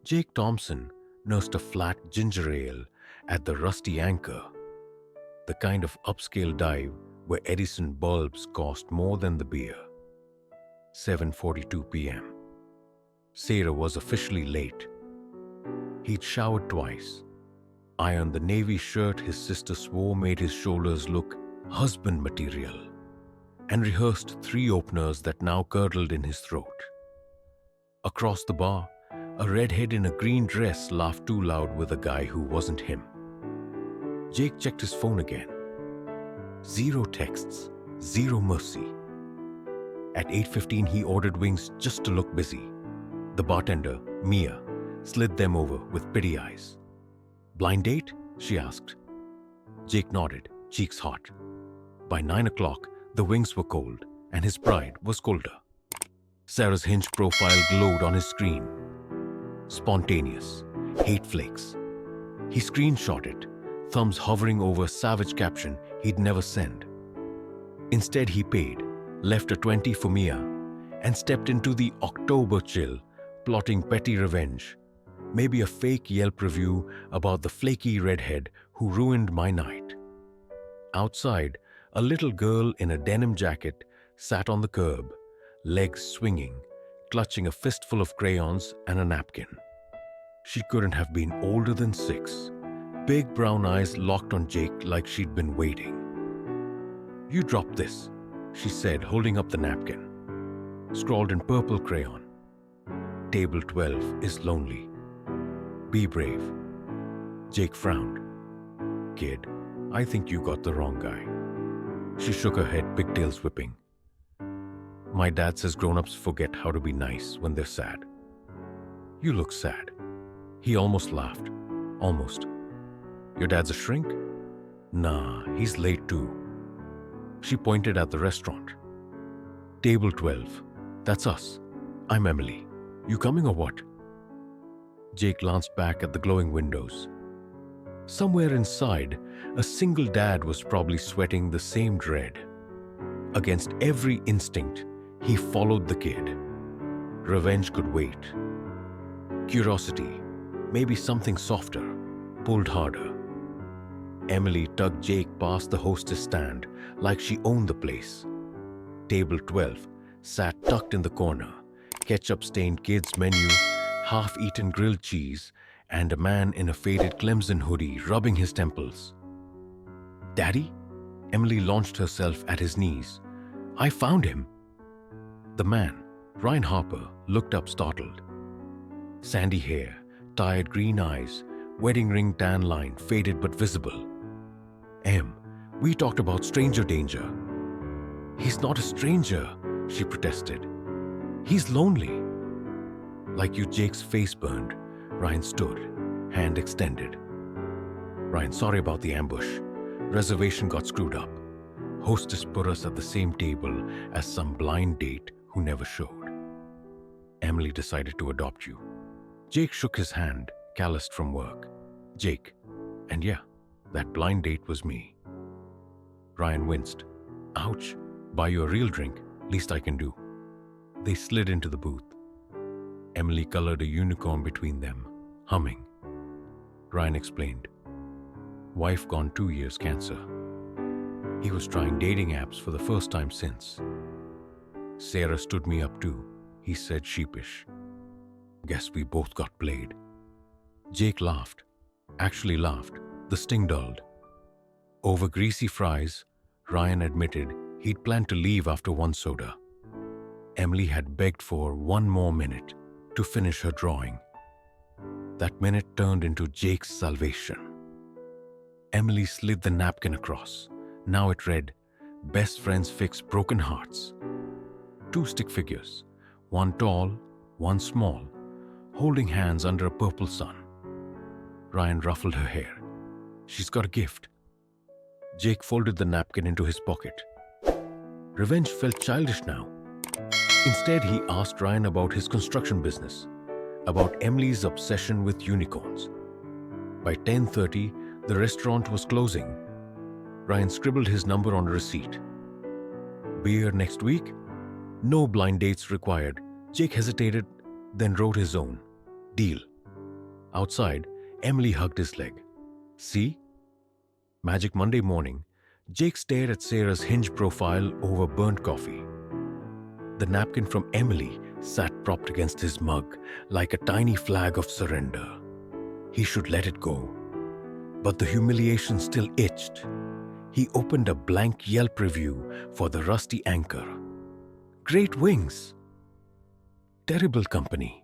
Jake Thompson nursed a flat ginger ale at the Rusty Anchor, the kind of upscale dive where Edison bulbs cost more than the beer. 7:42 p.m. Sarah was officially late. He'd showered twice, ironed the navy shirt his sister swore made his shoulders look husband material, and rehearsed three openers that now curdled in his throat. Across the bar, a redhead in a green dress laughed too loud with a guy who wasn't him. Jake checked his phone again. Zero texts, zero mercy. At 8:15, he ordered wings just to look busy. The bartender, Mia, slid them over with pity eyes. "Blind date?" she asked. Jake nodded, cheeks hot. By 9 o'clock, the wings were cold, and his bride was colder. Sarah's Hinge profile glowed on his screen. Spontaneous, hate flakes. He screenshot it, thumbs hovering over a savage caption he'd never send. Instead, he paid, left a 20 for Mia, and stepped into the October chill, plotting petty revenge. Maybe a fake Yelp review about the flaky redhead who ruined my night. Outside, a little girl in a denim jacket sat on the curb, legs swinging, clutching a fistful of crayons and a napkin. She couldn't have been older than 6. Big brown eyes locked on Jake like she'd been waiting. "You dropped this," she said, holding up the napkin. Scrawled in purple crayon. "Table 12 is lonely. Be brave." Jake frowned. "Kid, I think you got the wrong guy." She shook her head, pigtails whipping. "My dad says grown-ups forget how to be nice when they're sad." "You look sad." He almost laughed. Almost. "Your dad's a shrink?" "Nah, he's late too." She pointed at the restaurant. "Table 12. That's us. I'm Emily. You coming or what?" Jake glanced back at the glowing windows. Somewhere inside, a single dad was probably sweating the same dread. Against every instinct, he followed the kid. Revenge could wait. Curiosity, maybe something softer, pulled harder. Emily tugged Jake past the hostess stand like she owned the place. Table 12 sat tucked in the corner, ketchup-stained kids' menu, half-eaten grilled cheese, and a man in a faded Clemson hoodie rubbing his temples. "Daddy?" Emily launched herself at his knees. "I found him." The man, Ryan Harper, looked up startled. Sandy hair, tired green eyes, wedding ring tan line faded but visible. "Em, we talked about stranger danger." "He's not a stranger," she protested. "He's lonely." "Like you." Jake's face burned. Ryan stood, hand extended. "Ryan, sorry about the ambush. Reservation got screwed up. Hostess put us at the same table as some blind date who never showed. Emily decided to adopt you." Jake shook his hand, calloused from work. "Jake. And yeah, that blind date was me." Ryan winced. "Ouch. Buy you a real drink. Least I can do." They slid into the booth. Emily colored a unicorn between them, humming. Ryan explained. "Wife gone 2 years, cancer." He was trying dating apps for the first time since. "Sarah stood me up too," he said sheepish. "Guess we both got played." Jake laughed. Actually laughed. The sting dulled. Over greasy fries, Ryan admitted he'd planned to leave after one soda. Emily had begged for one more minute to finish her drawing. That minute turned into Jake's salvation. Emily slid the napkin across. Now it read, "Best friends fix broken hearts." 2 stick figures, one tall, one small, holding hands under a purple sun. Ryan ruffled her hair. "She's got a gift." Jake folded the napkin into his pocket. Revenge felt childish now. Instead, he asked Ryan about his construction business, about Emily's obsession with unicorns. By 10:30, the restaurant was closing. Ryan scribbled his number on a receipt. "Beer next week? No blind dates required." Jake hesitated, then wrote his own. "Deal." Outside, Emily hugged his leg. See? Magic Monday morning, Jake stared at Sarah's hinge profile over burnt coffee. The napkin from Emily sat propped against his mug like a tiny flag of surrender. He should let it go. But the humiliation still itched. He opened a blank Yelp review for the rusty anchor. Great wings. Terrible company.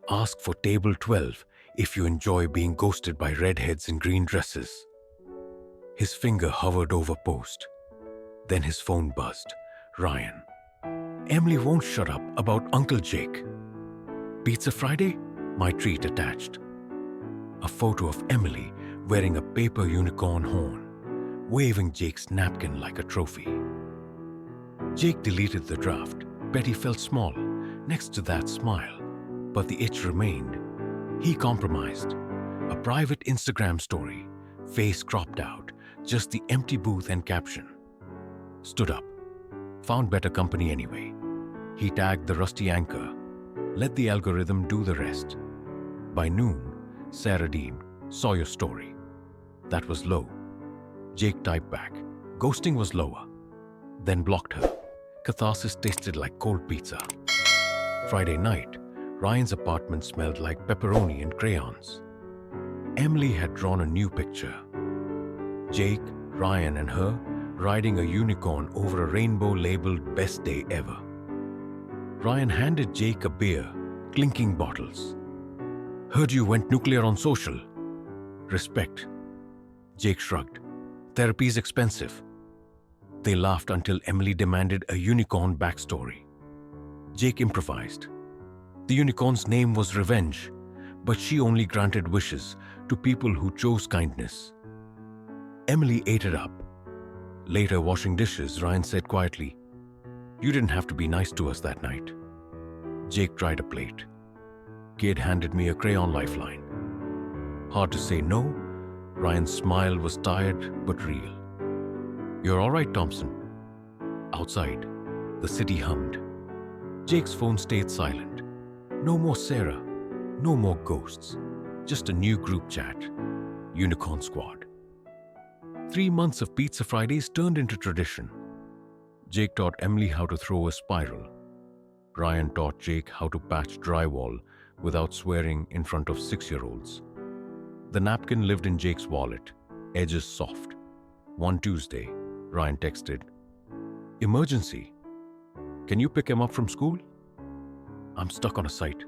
Ask for table 12 if you enjoy being ghosted by redheads in green dresses. His finger hovered over post. Then his phone buzzed. Ryan. Emily won't shut up about Uncle Jake. Pizza Friday? My treat attached. A photo of Emily wearing a paper unicorn horn, waving Jake's napkin like a trophy. Jake deleted the draft. Betty felt small next to that smile, but the itch remained. He compromised. A private Instagram story, face cropped out, just the empty booth and caption. Stood up. Found better company anyway. He tagged the rusty anchor. Let the algorithm do the rest. By noon, Sarah deemed, saw your story. That was low. Jake typed back. Ghosting was lower. Then blocked her. Catharsis tasted like cold pizza. Friday night, Ryan's apartment smelled like pepperoni and crayons. Emily had drawn a new picture. Jake, Ryan, and her riding a unicorn over a rainbow labeled best day ever. Ryan handed Jake a beer, clinking bottles. Heard you went nuclear on social. Respect. Jake shrugged. Therapy's expensive. They laughed until Emily demanded a unicorn backstory. Jake improvised. The unicorn's name was Revenge, but she only granted wishes to people who chose kindness. Emily ate it up. Later, washing dishes, Ryan said quietly, You didn't have to be nice to us that night. Jake tried a plate. Kid handed me a crayon lifeline. Hard to say no. Ryan's smile was tired but real. You're all right, Thompson. Outside, the city hummed. Jake's phone stayed silent. No more Sarah. No more ghosts. Just a new group chat. Unicorn Squad. 3 months of Pizza Fridays turned into tradition. Jake taught Emily how to throw a spiral. Ryan taught Jake how to patch drywall without swearing in front of 6-year-olds. The napkin lived in Jake's wallet, edges soft. One Tuesday, Ryan texted, Emergency. Can you pick him up from school? I'm stuck on a site.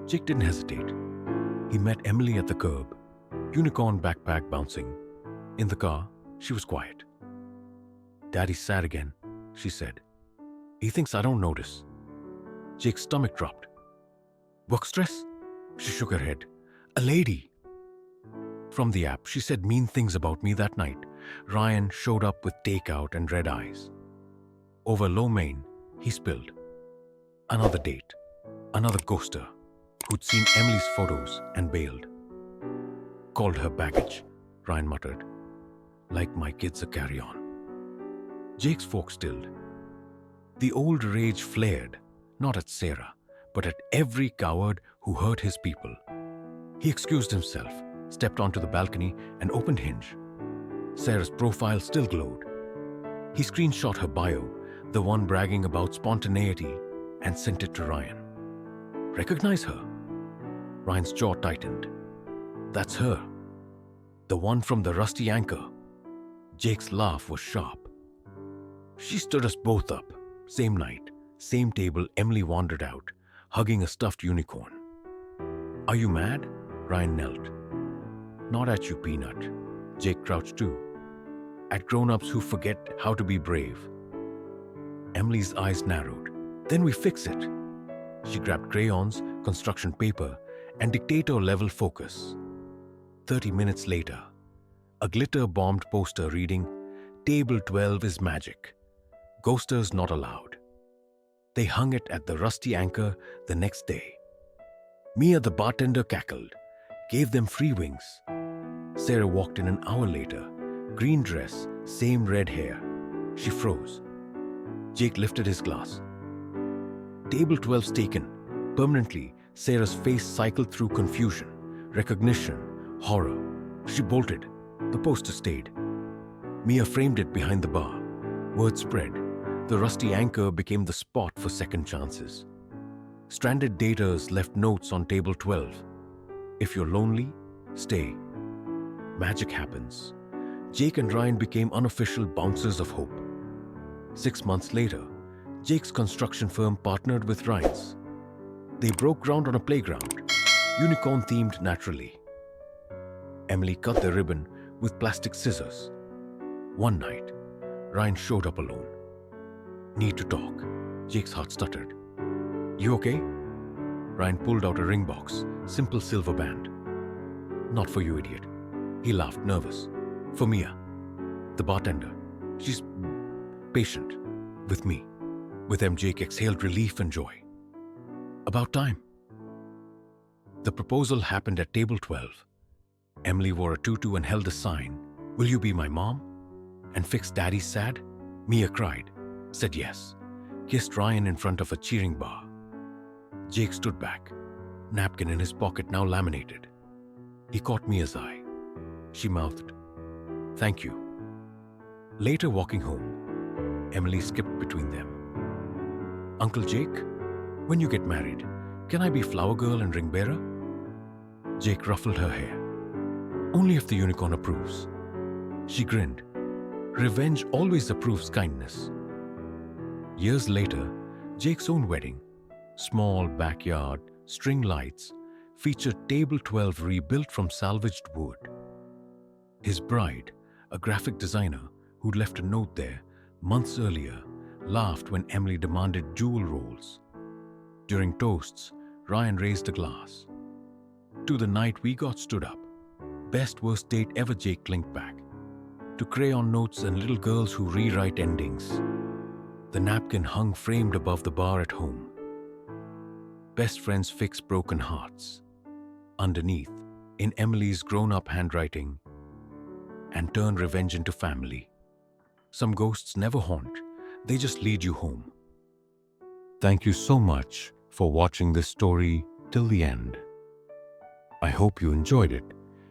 Jake didn't hesitate. He met Emily at the curb, unicorn backpack bouncing. In the car, she was quiet. Daddy's sad again, she said. He thinks I don't notice. Jake's stomach dropped. Work stress? She shook her head. A lady. From the app, she said mean things about me that night. Ryan showed up with takeout and red eyes. Over lo mein, he spilled. Another date. Another ghoster who'd seen Emily's photos and bailed. Called her baggage, Ryan muttered. Like my kids a carry-on. Jake's fork stilled. The old rage flared, not at Sarah, but at every coward who hurt his people. He excused himself, stepped onto the balcony, and opened Hinge. Sarah's profile still glowed. He screenshot her bio, the one bragging about spontaneity, and sent it to Ryan. Recognize her? Ryan's jaw tightened. That's her. The one from the rusty anchor. Jake's laugh was sharp. She stood us both up. Same night, same table, Emily wandered out, hugging a stuffed unicorn. Are you mad? Ryan knelt. Not at you, Peanut. Jake crouched too. At grown-ups who forget how to be brave. Emily's eyes narrowed. Then we fix it. She grabbed crayons, construction paper, and dictator-level focus. 30 minutes later, a glitter-bombed poster reading, Table 12 is magic. Ghosters not allowed. They hung it at the rusty anchor the next day. Mia the bartender cackled, gave them free wings. Sarah walked in an hour later, green dress, same red hair. She froze. Jake lifted his glass. Table 12's taken, permanently, Sarah's face cycled through confusion, recognition, horror. She bolted. The poster stayed. Mia framed it behind the bar. Word spread. The rusty anchor became the spot for second chances. Stranded daters left notes on table 12. If you're lonely, stay. Magic happens. Jake and Ryan became unofficial bouncers of hope. 6 months later, Jake's construction firm partnered with Ryan's. They broke ground on a playground, unicorn-themed naturally. Emily cut the ribbon with plastic scissors. One night, Ryan showed up alone. Need to talk. Jake's heart stuttered. You okay? Ryan pulled out a ring box, simple silver band. Not for you, idiot. He laughed, nervous. For Mia, the bartender. She's patient. With me. With them, Jake exhaled relief and joy. About time. The proposal happened at table 12. Emily wore a tutu and held a sign. Will you be my mom? And fix Daddy's sad? Mia cried, said yes, kissed Ryan in front of a cheering bar. Jake stood back, napkin in his pocket now laminated. He caught Mia's eye. She mouthed, thank you. Later, walking home, Emily skipped between them. Uncle Jake, when you get married, can I be flower girl and ring bearer? Jake ruffled her hair. Only if the unicorn approves. She grinned. Revenge always approves kindness. Years later, Jake's own wedding, small backyard, string lights, featured table 12 rebuilt from salvaged wood. His bride, a graphic designer who'd left a note there months earlier, laughed when Emily demanded jewel rolls. During toasts, Ryan raised a glass. To the night we got stood up. Best worst date ever, Jake clinked back. To crayon notes and little girls who rewrite endings. The napkin hung framed above the bar at home. Best friends fix broken hearts. Underneath, in Emily's grown-up handwriting, and turn revenge into family. Some ghosts never haunt, they just lead you home. Thank you so much for watching this story till the end. I hope you enjoyed it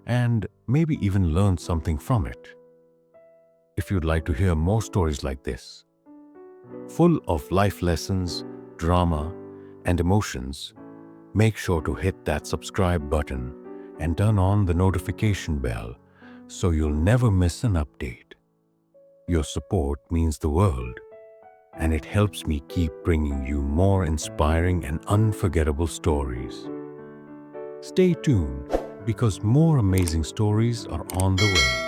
and maybe even learned something from it. If you'd like to hear more stories like this, full of life lessons, drama, and emotions, make sure to hit that subscribe button and turn on the notification bell so you'll never miss an update. Your support means the world, and it helps me keep bringing you more inspiring and unforgettable stories. Stay tuned because more amazing stories are on the way.